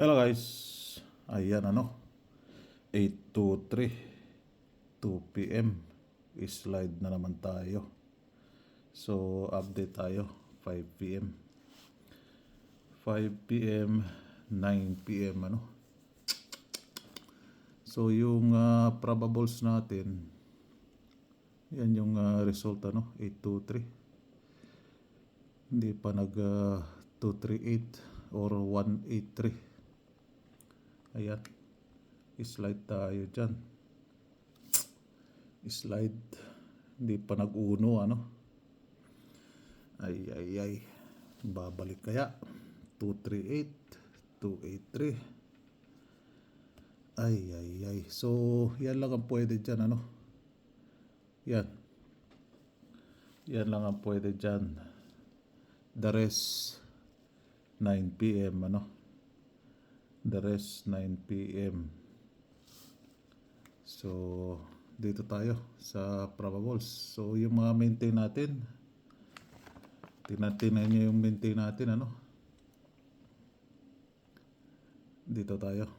Hello guys, ayan 8:03, 2 p.m. Slide na naman tayo. So update tayo 5 p.m. 5 p.m. 9 p.m. So yung probables natin, yan yung result 823. Hindi pa nag 238 or 183. Ayan, slide tayo dyan. Slide, hindi pa nag-uno ay babalik kaya 238, 283. Ay. So yan lang ang pwede dyan yan lang ang pwede dyan. The rest 9 p.m. The rest 9 p.m. So dito tayo sa probables. So yung mga maintain natin, tingnan nyo yung maintain natin dito tayo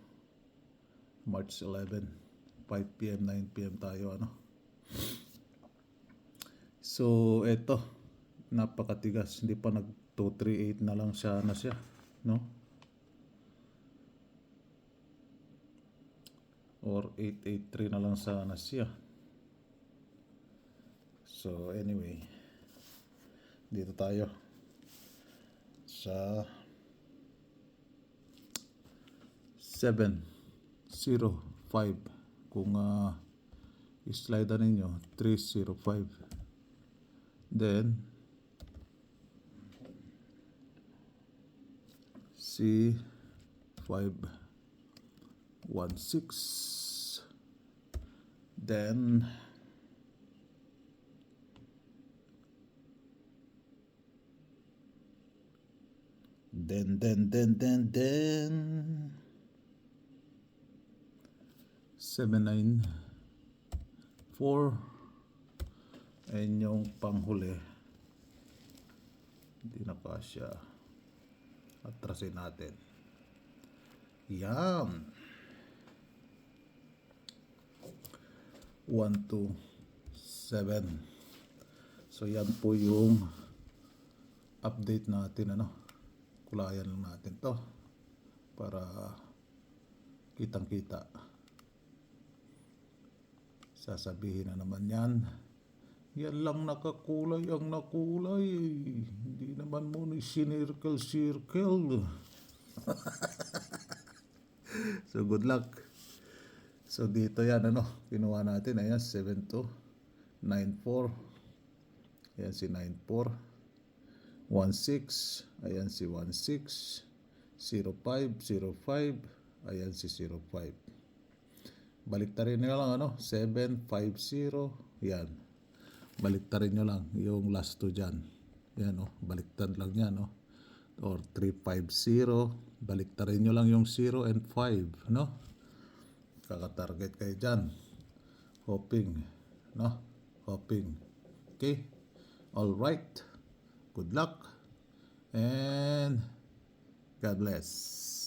March 11, 5 p.m. 9 p.m. tayo So eto, napakatigas, hindi pa nag 238 na lang siya or 883 na lang sana siya. So anyway, dito tayo sa 705. Kung slide na ninyo 305, then C516, then then 794, and yung panghuli hindi na pa siya, atrasin natin. Yan 127. So yan po yung update natin kulayan lang natin to para kitang kita. Sasabihin na naman yan lang nakakulay ang nakulay, hindi naman mo ni sinircle. So good luck. So dito yan kinuha natin, ayan 7294, ayan si 94, 16, ayan si 16, 05, ayan si 05. Baliktarin nyo lang 750, yan. Baliktarin nyo lang yung last 2 dyan. Yan baliktad lang yan or 350, baliktarin nyo lang yung 0 and 5 kaka-target kayo dyan. Hoping okay, all right, good luck and God bless.